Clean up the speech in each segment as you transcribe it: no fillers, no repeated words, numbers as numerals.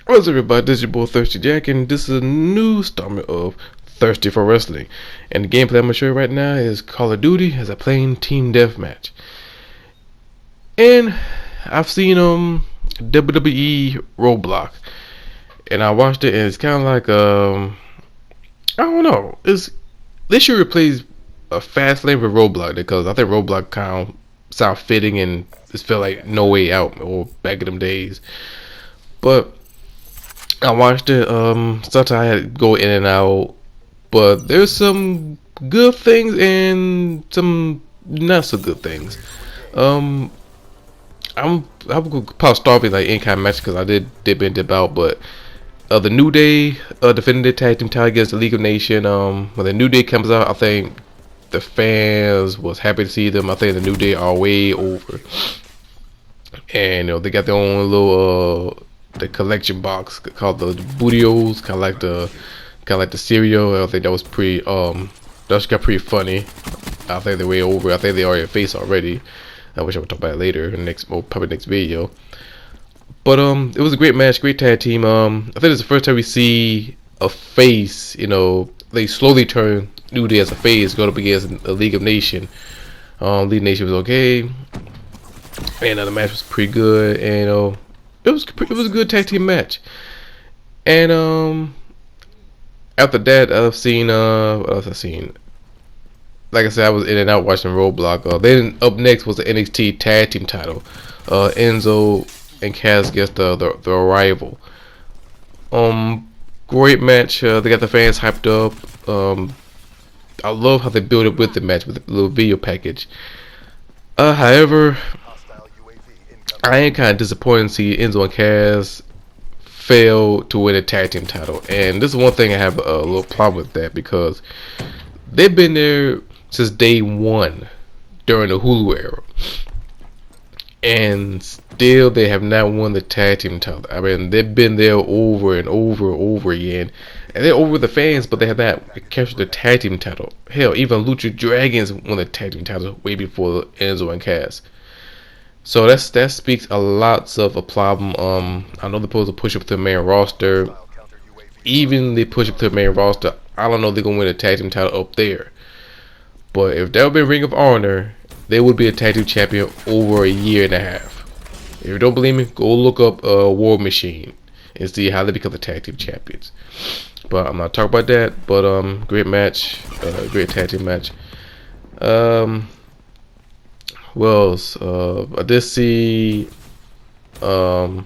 What's up, everybody? This is your boy Thirsty Jack, and this is a new installment of Thirsty for Wrestling. And the gameplay I'm gonna show you right now is Call of Duty as a playing team deathmatch. And I've seen WWE Roadblock, and I watched it, and it's kind of like I don't know. They should replace a fast lane with Roadblock because I think Roadblock kind of sound fitting and it felt like No Way Out or back in them days. But I watched it. Sometimes I had to go in and out, but there's some good things and some not so good things. Um, I'm gonna probably start with like in kind of match because I did dip in dip out, but the New Day defending the tag team title against the League of Nations. When the New Day comes out, I think the fans was happy to see them. I think the New Day are way over, and they got their own little the collection box called the Bootios, kind of like the cereal. I think that was pretty that got pretty funny. I think they're way over. I think they are your face already. I wish I would talk about it later in the next, probably next video. But it was a great match, great tag team. I think it's the first time we see a face. They slowly turn New Day as a face, going up against a League of Nations. League of Nations was okay, and the match was pretty good. And it was a good tag team match. And after that, I've seen what else I've seen. Like I said, I was in and out watching Roadblock. Then up next was the NXT Tag Team title. Enzo and Cass against the Arrival. Great match. They got the fans hyped up. I love how they build it with the match with the little video package. However, I am kind of disappointed to see Enzo and Cass fail to win a tag team title, and this is one thing I have a little problem with that because they've been there since day one during the Hulu era, and still they have not won the tag team title. I mean, they've been there over and over again, and they're over the fans, but they have not captured the tag team title. Hell, even Lucha Dragons won the tag team title way before Enzo and Cass. So that speaks a lot of a problem. I know they're supposed to push up to the main roster. Even they push up to the main roster, I don't know if they're gonna win a tag team title up there. But if that would be Ring of Honor, they would be a tag team champion over a year and a half. If you don't believe me, go look up War Machine and see how they become the tag team champions. But I'm not talking about that. But great match, great tag team match. What else? I did see Sami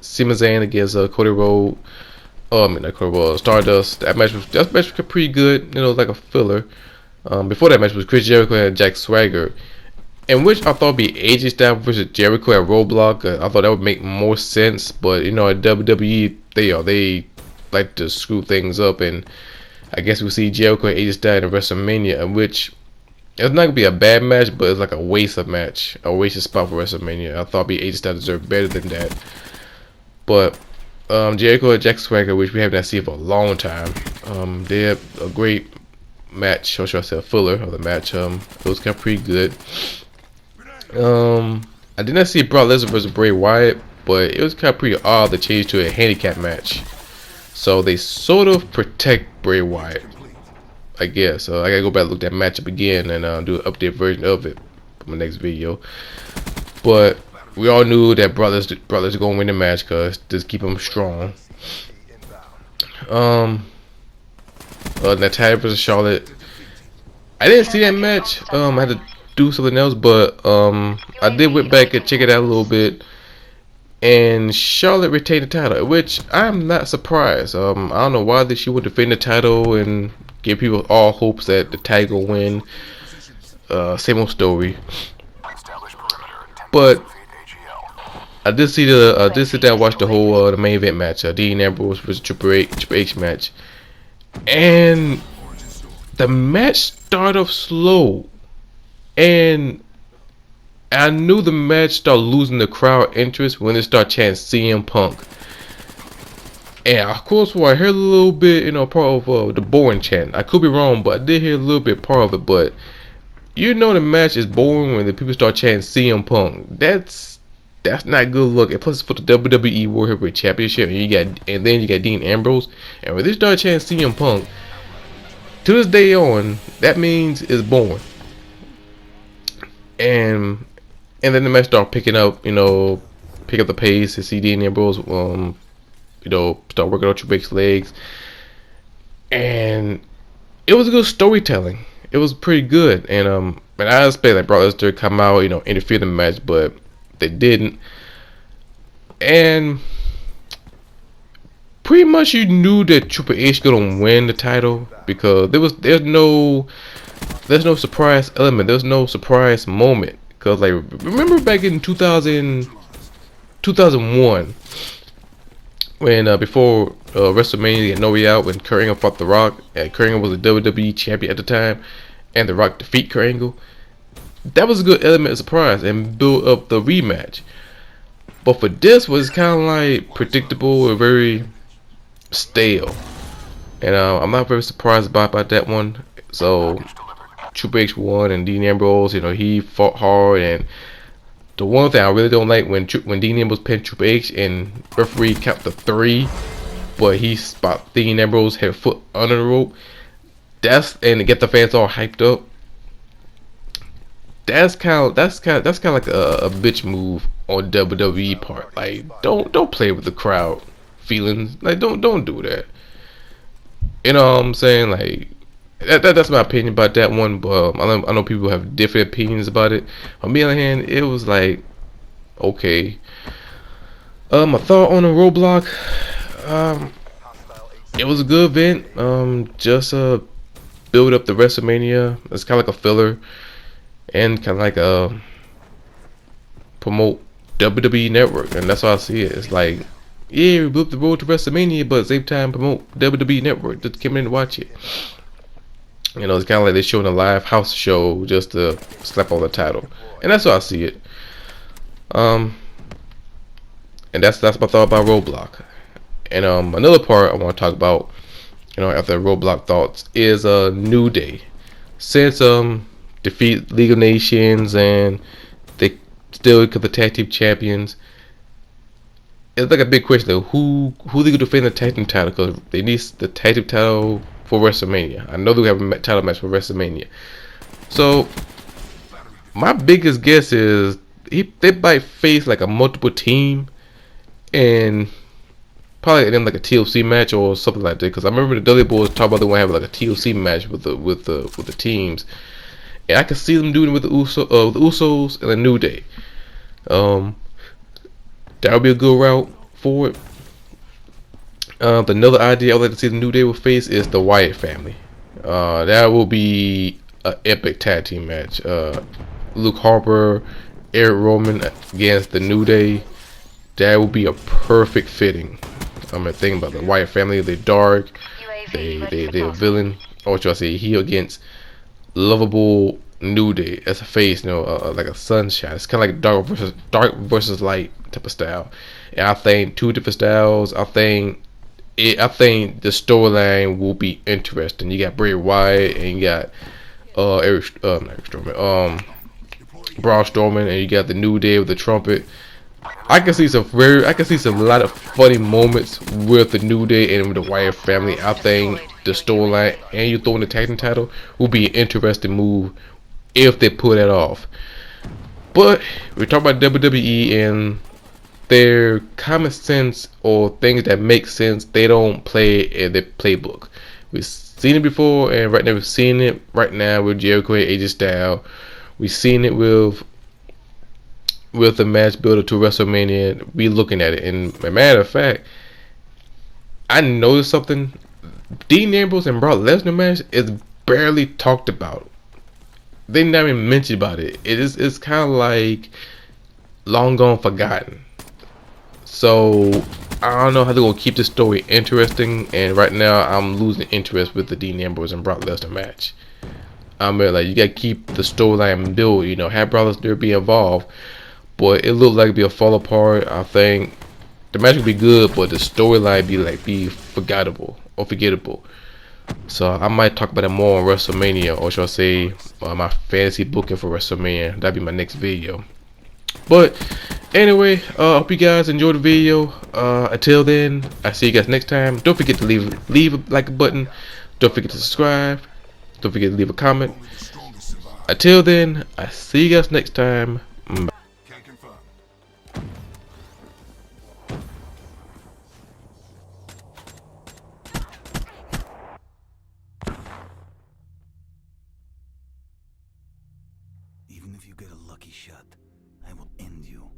Zayn against Cody Rhodes. Not Cody Rhodes, Stardust. That match was pretty good. Like a filler. Before that match was Chris Jericho and Jack Swagger, in which I thought would be AJ Styles versus Jericho at Roadblock. I thought that would make more sense, but at WWE they like to screw things up, and I guess we'll see Jericho and AJ Styles in WrestleMania, in which it's not gonna be a bad match, but it's like a waste of match, a wasted spot for WrestleMania. I thought AJ Styles deserved better than that, but Jericho and Jack Swagger, which we have not seen for a long time, they had a great match, or should I say a filler of the match. It was kind of pretty good. I did not see Brock Lesnar versus Bray Wyatt, but it was kind of pretty odd to change to a handicap match. So they sort of protect Bray Wyatt, I guess. I gotta go back and look that matchup again and do an updated version of it for my next video. But we all knew that Brock Lesnar gonna win the match because just keep him strong. Natalia versus Charlotte. I didn't see that match. I had to do something else, but I did went back and check it out a little bit. And Charlotte retained the title, which I'm not surprised. I don't know why she would defend the title and give people all hopes that the tag will win. Same old story. But I did sit down and watch the whole the main event match, Dean Ambrose versus Triple H match. And the match started off slow, and I knew the match started losing the crowd interest when they started chanting CM Punk. And of course, I heard a little bit, part of the boring chant. I could be wrong, but I did hear a little bit part of it. But the match is boring when the people start chanting CM Punk. That's That's not good look. And plus, it's for the WWE World Heavyweight Championship, and then you got Dean Ambrose, and when they start chanting CM Punk, to this day on, that means it's born. And then the match start picking up, pick up the pace. And see Dean Ambrose, start working on Triple H's legs, and it was good storytelling. It was pretty good, and I expected like Brock Lesnar to come out, interfere in the match, but they didn't. And pretty much you knew that Triple H gonna win the title because there's no surprise element. There's no surprise moment. Cause like remember back in 2001 when before WrestleMania at No Way Out when Kurt Angle fought The Rock, and Kurt Angle was a WWE champion at the time, and The Rock defeat Kurt Angle. That was a good element of surprise and build up the rematch. But for this was kind of like predictable and very stale, and I'm not very surprised about that one. So Triple H won, and Dean Ambrose, he fought hard. And the one thing I really don't like when Dean Ambrose pinned Triple H and referee count to 3, but he spot Dean Ambrose had a foot under the rope. And to get the fans all hyped up. That's kind of like a bitch move on WWE part. Like don't play with the crowd feelings. Like don't do that. You know what I'm saying? Like that's my opinion about that one. But I know people have different opinions about it. On the other hand, it was like okay. My thought on the Roadblock. It was a good event. Just build up the WrestleMania. It's kind of like a filler. And kind of like promote WWE Network, and that's how I see it. It's like, yeah, we built the road to WrestleMania, but at the same time promote WWE Network. Just come in and watch it. It's kind of like they're showing a live house show just to slap on the title, and that's how I see it. And that's my thought about Roadblock. And another part I want to talk about, after Roadblock thoughts is New Day. Since defeat League of Nations and they still become the tag team champions, it's like a big question of who they gonna defend the tag team title, because they need the tag team title for WrestleMania. I know they have a title match for WrestleMania. So my biggest guess is they might face like a multiple team, and probably then like a TLC match or something like that. Because I remember the Dudley Boys talk about they want to have like a TLC match with the teams. And I can see them doing it with the Usos and the New Day. That would be a good route for it. Another idea I would like to see the New Day will face is the Wyatt family. That will be an epic tag team match. Luke Harper, Eric Rowan against the New Day. That would be a perfect fitting. Thinking about the Wyatt family. They're dark. They're a villain. Or should I say, heel against lovable New Day as a face, like a sunshine. It's kind of like dark versus light type of style. And I think two different styles. I think the storyline will be interesting. You got Bray Wyatt and you got not Eric Strowman, Braun Strowman, and you got the New Day with the trumpet. I can see some lot of funny moments with the New Day and with the Wyatt family. I think the storyline and you throwing the tag team title will be an interesting move if they pull that off. But we're talking about WWE and their common sense or things that make sense. They don't play in their playbook. We've seen it before, and right now we've seen it right now with Jericho and AJ Styles. We've seen it with the match builder to WrestleMania. We looking at it, and as a matter of fact, I noticed something. Dean Ambrose and Brock Lesnar match is barely talked about. They never even mentioned about it. It's kind of like long gone forgotten. So I don't know how they're gonna keep this story interesting. And right now I'm losing interest with the Dean Ambrose and Brock Lesnar match. Like you gotta keep the storyline built. Have Brock Lesnar be involved. But it looked like it'd be a fall apart. I think the match would be good, but the storyline be forgettable. So I might talk about it more on WrestleMania, or should I say my fantasy booking for WrestleMania. That'd be my next video. But anyway, I hope you guys enjoyed the video. Until then, I see you guys next time. Don't forget to leave a like button. Don't forget to subscribe. Don't forget to leave a comment. Until then, I see you guys next time. Bye. Even if you get a lucky shot, I will end you.